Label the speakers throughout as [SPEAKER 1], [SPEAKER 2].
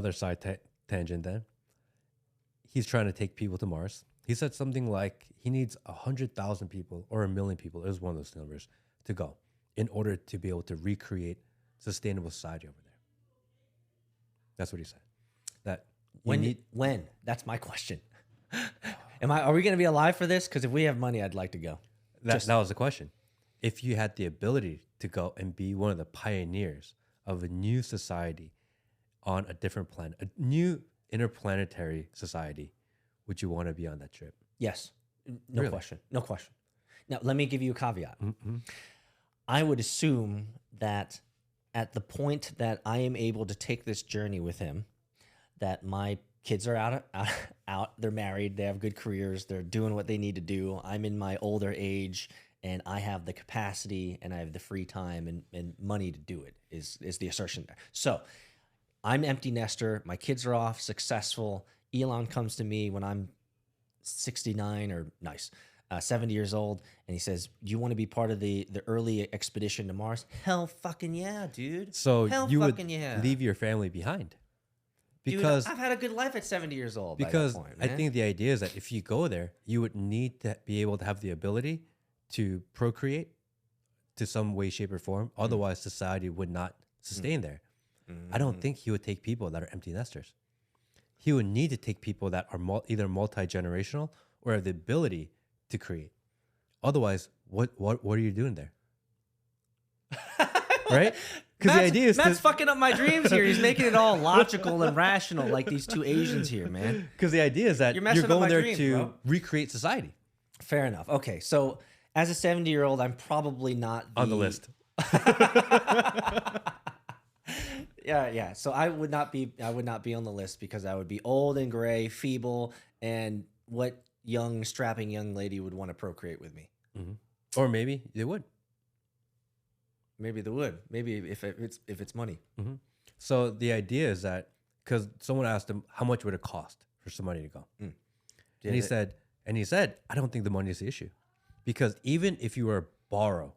[SPEAKER 1] Other side tangent then. He's trying to take people to Mars. He said something like he needs 100,000 people or 1 million people, it was one of those numbers, to go in order to be able to recreate sustainable society over there. That's what he said. That
[SPEAKER 2] when? That's my question. Are we going to be alive for this? Because if we have money, I'd like to go.
[SPEAKER 1] that was the question. If you had the ability to go and be one of the pioneers of a new society on a different planet, a new interplanetary society, would you want to be on that trip?
[SPEAKER 2] Yes. No question. No question. Now, let me give you a caveat. I would assume that at the point that I am able to take this journey with him, that my kids are out, they're married, they have good careers, they're doing what they need to do. I'm in my older age and I have the capacity and I have the free time and money to do it is the assertion there. So I'm empty nester. My kids are off, successful. Elon comes to me when I'm 69 or 70 years old, and he says, "You want to be part of the early expedition to Mars?" Hell, fucking yeah, dude.
[SPEAKER 1] So
[SPEAKER 2] Hell,
[SPEAKER 1] you would
[SPEAKER 2] fucking yeah.
[SPEAKER 1] leave your family behind.
[SPEAKER 2] Dude, I've had a good life at 70 years old.
[SPEAKER 1] Because
[SPEAKER 2] by that point,
[SPEAKER 1] I
[SPEAKER 2] man.
[SPEAKER 1] think the idea is that if you go there, you would need to be able to have the ability to procreate to some way, shape, or form. Otherwise, society would not sustain there. I don't think he would take people that are empty nesters. He would need to take people that are either multi-generational or have the ability to create. Otherwise, what are you doing there? Right? Because the idea is
[SPEAKER 2] Matt's fucking up my dreams here. He's making it all logical and rational, like these two Asians here, man.
[SPEAKER 1] because the idea is that
[SPEAKER 2] You're
[SPEAKER 1] you're,
[SPEAKER 2] messing up
[SPEAKER 1] going
[SPEAKER 2] my
[SPEAKER 1] there
[SPEAKER 2] dreams,
[SPEAKER 1] to
[SPEAKER 2] bro.
[SPEAKER 1] recreate society
[SPEAKER 2] Fair enough. Okay, so as a 70-year-old, I'm probably not
[SPEAKER 1] on the list.
[SPEAKER 2] Yeah. So I would not be on the list because I would be old and gray, feeble, and what strapping young lady would want to procreate with me?
[SPEAKER 1] Or maybe they would.
[SPEAKER 2] Maybe they would. Maybe if it's money.
[SPEAKER 1] So the idea is that because someone asked him how much would it cost for somebody to go, and he said, I don't think the money is the issue, because even if you were to borrow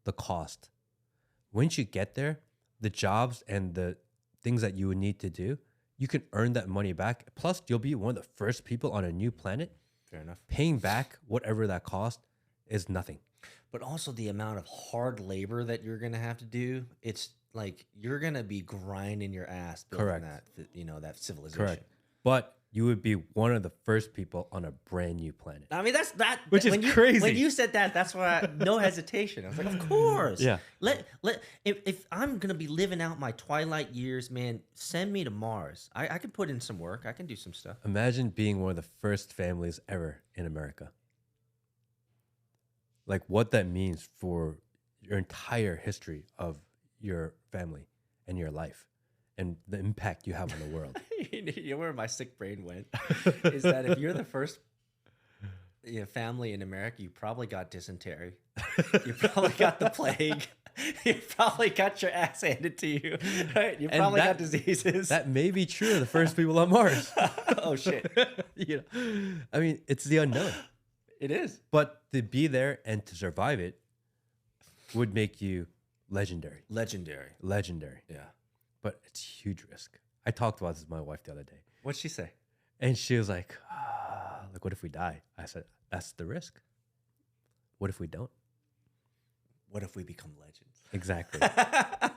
[SPEAKER 1] the cost, once you get there, the jobs and the things that you would need to do, you can earn that money back. Plus, you'll be one of the first people on a new planet.
[SPEAKER 2] Fair enough.
[SPEAKER 1] Paying back whatever that cost is nothing.
[SPEAKER 2] But also the amount of hard labor that you're gonna have to do. It's like you're gonna be grinding your ass building
[SPEAKER 1] Correct.
[SPEAKER 2] that civilization.
[SPEAKER 1] Correct. But you would be one of the first people on a brand new planet.
[SPEAKER 2] I mean,
[SPEAKER 1] Which is crazy.
[SPEAKER 2] When you said that, that's why no hesitation. I was like, of course.
[SPEAKER 1] Yeah.
[SPEAKER 2] If I'm gonna be living out my twilight years, man, send me to Mars. I can put in some work. I can do some stuff.
[SPEAKER 1] Imagine being one of the first families ever in America. Like what that means for your entire history of your family and your life and the impact you have on the world.
[SPEAKER 2] You know where my sick brain went? Is that if you're the first family in America, you probably got dysentery. You probably got the plague. You probably got your ass handed to you. Right? You probably got diseases.
[SPEAKER 1] That may be true of the first people on Mars.
[SPEAKER 2] Oh, shit.
[SPEAKER 1] I mean, it's the unknown.
[SPEAKER 2] It is.
[SPEAKER 1] But to be there and to survive it would make you legendary.
[SPEAKER 2] Legendary.
[SPEAKER 1] Yeah. But it's a huge risk. I talked about this with my wife the other day.
[SPEAKER 2] What'd she say?
[SPEAKER 1] And she was like, what if we die? I said, that's the risk. What if we don't?
[SPEAKER 2] What if we become legends?
[SPEAKER 1] Exactly.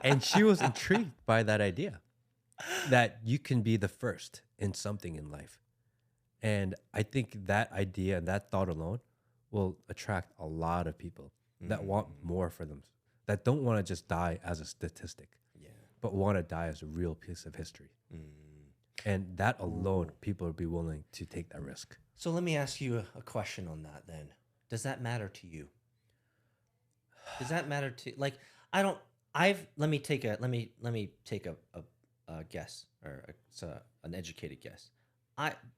[SPEAKER 1] And she was intrigued by that idea that you can be the first in something in life. And I think that idea and that thought alone will attract a lot of people that want more for them, that don't want to just die as a statistic, but want to die as a real piece of history. And that alone, people would be willing to take that risk.
[SPEAKER 2] So let me ask you a question on that then. Does that matter to you? Does that matter to let me take a guess, or an educated guess.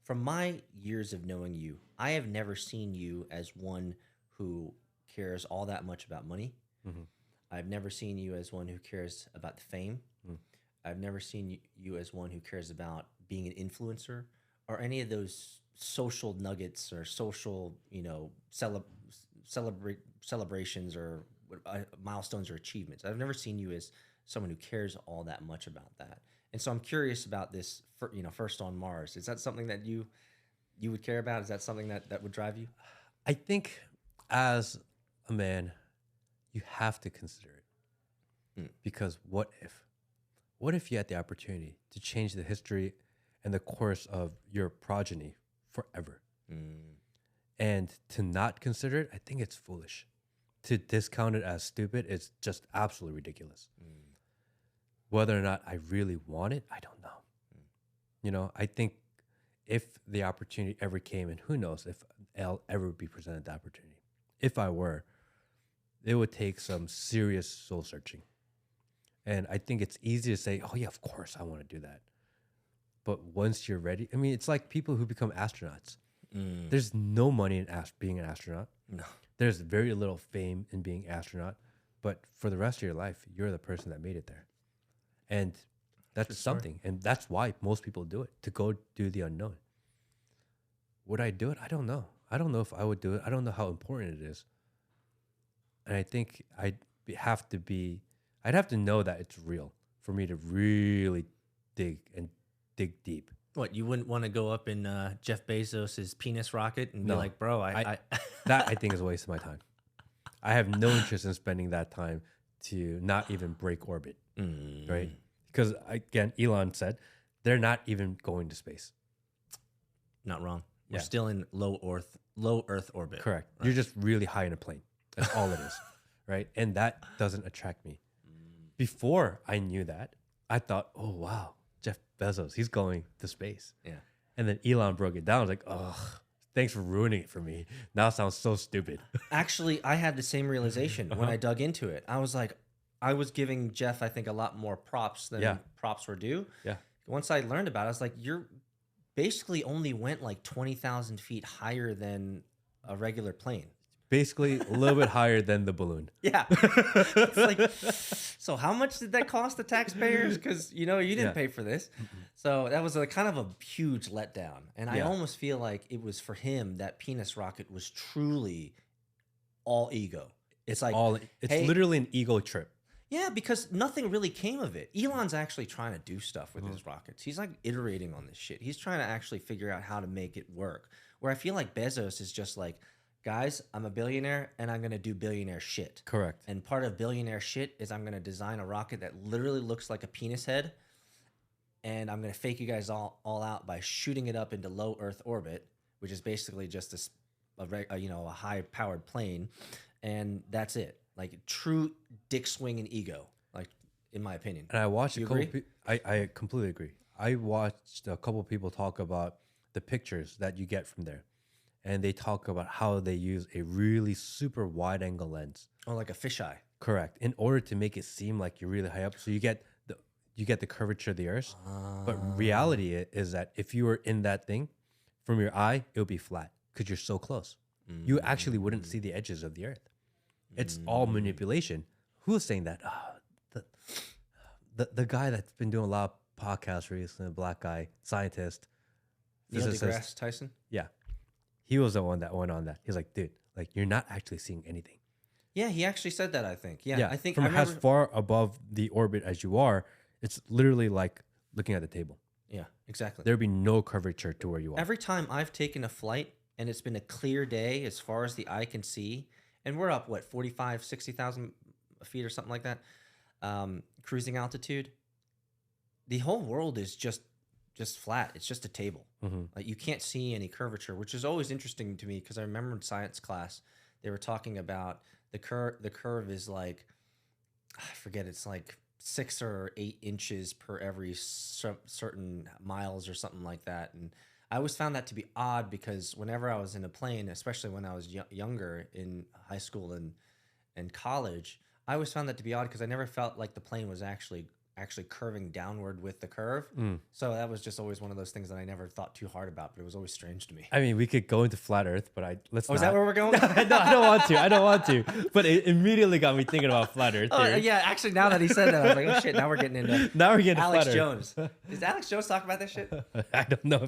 [SPEAKER 2] From my years of knowing you, I have never seen you as one who cares all that much about money. I've never seen you as one who cares about the fame. I've never seen you as one who cares about being an influencer or any of those social nuggets or social, celebrations or milestones or achievements. I've never seen you as someone who cares all that much about that. And so I'm curious about this, first on Mars. Is that something that you would care about? Is that something that would drive you?
[SPEAKER 1] I think as a man, you have to consider it. Because what if you had the opportunity to change the history and the course of your progeny forever? And to not consider it, I think it's foolish. To discount it as stupid, it's just absolutely ridiculous. Whether or not I really want it, I don't know. You know, I think if the opportunity ever came, and who knows if I'll ever be presented the opportunity. If I were, it would take some serious soul searching. And I think it's easy to say, oh yeah, of course I want to do that. But once you're ready, I mean, it's like people who become astronauts. There's no money in being an astronaut.
[SPEAKER 2] No.
[SPEAKER 1] There's very little fame in being an astronaut. But for the rest of your life, you're the person that made it there. And that's something. And that's why most people do it, to go do the unknown. Would I do it? I don't know. I don't know if I would do it. I don't know how important it is. And I think I'd have to know that it's real for me to really dig deep.
[SPEAKER 2] What, you wouldn't want to go up in Jeff Bezos's penis rocket and be like, bro,
[SPEAKER 1] that I think is a waste of my time. I have no interest in spending that time to not even break orbit, right? Because again, Elon said they're not even going to space.
[SPEAKER 2] Not wrong. We're still in low Earth orbit.
[SPEAKER 1] Correct. Right? You're just really high in a plane. That's all it is, right? And that doesn't attract me. Before I knew that, I thought, oh wow, Jeff Bezos, he's going to space.
[SPEAKER 2] Yeah.
[SPEAKER 1] And then Elon broke it down. I was like, oh, thanks for ruining it for me. Now it sounds so stupid.
[SPEAKER 2] Actually, I had the same realization when I dug into it. I was like, I was giving Jeff, I think, a lot more props than props were due.
[SPEAKER 1] Yeah.
[SPEAKER 2] Once I learned about it, I was like, you're basically only went like 20,000 feet higher than a regular plane.
[SPEAKER 1] Basically a little bit higher than the balloon.
[SPEAKER 2] Yeah. It's like, so how much did that cost the taxpayers? Because, you didn't pay for this. So that was a kind of a huge letdown. And I almost feel like it was for him, that penis rocket was truly all ego. It's like,
[SPEAKER 1] it's literally an ego trip.
[SPEAKER 2] Yeah, because nothing really came of it. Elon's actually trying to do stuff with his rockets. He's like iterating on this shit. He's trying to actually figure out how to make it work. Where I feel like Bezos is just like, guys, I'm a billionaire and I'm going to do billionaire shit.
[SPEAKER 1] Correct.
[SPEAKER 2] And part of billionaire shit is I'm going to design a rocket that literally looks like a penis head. And I'm going to fake you guys all out by shooting it up into low Earth orbit, which is basically just a high-powered plane. And that's it. Like true dick swing and ego, like in my opinion.
[SPEAKER 1] And I watched I completely agree. I watched a couple people talk about the pictures that you get from there. And they talk about how they use a really super wide angle lens.
[SPEAKER 2] Oh, like a fisheye.
[SPEAKER 1] Correct. In order to make it seem like you're really high up. So you get the curvature of the Earth. But reality is that if you were in that thing, from your eye, it would be flat because you're so close. You actually wouldn't see the edges of the Earth. It's all manipulation. Who was saying that? The guy that's been doing a lot of podcasts recently, a black guy, scientist.
[SPEAKER 2] Neil deGrasse Tyson?
[SPEAKER 1] Yeah. He was the one that went on that. He's like, dude, like you're not actually seeing anything.
[SPEAKER 2] Yeah, he actually said that, I think. Yeah. I think
[SPEAKER 1] from as far above the orbit as you are, it's literally like looking at the table.
[SPEAKER 2] Yeah, exactly.
[SPEAKER 1] There'd be no curvature to where you are.
[SPEAKER 2] Every time I've taken a flight and it's been a clear day as far as the eye can see, and we're up, 45, 60,000 feet or something like that, cruising altitude, the whole world is just flat. It's just a table. Like you can't see any curvature, which is always interesting to me because I remember in science class they were talking about the curve is like, I forget, it's like 6 or 8 inches per every certain miles or something like that. And I always found that to be odd because whenever I was in a plane, especially when I was younger in high school and college, I always found that to be odd because I never felt like the plane was actually curving downward with the curve. So that was just always one of those things that I never thought too hard about, but it was always strange to me.
[SPEAKER 1] I mean, we could go into flat Earth, but let's not.
[SPEAKER 2] Is that where we're going?
[SPEAKER 1] No, I don't want to. But it immediately got me thinking about flat Earth theory.
[SPEAKER 2] Yeah, actually, now that he said that, I was like, oh shit, now we're getting into
[SPEAKER 1] Alex
[SPEAKER 2] Jones. Is Alex Jones talking about this shit?
[SPEAKER 1] I don't know if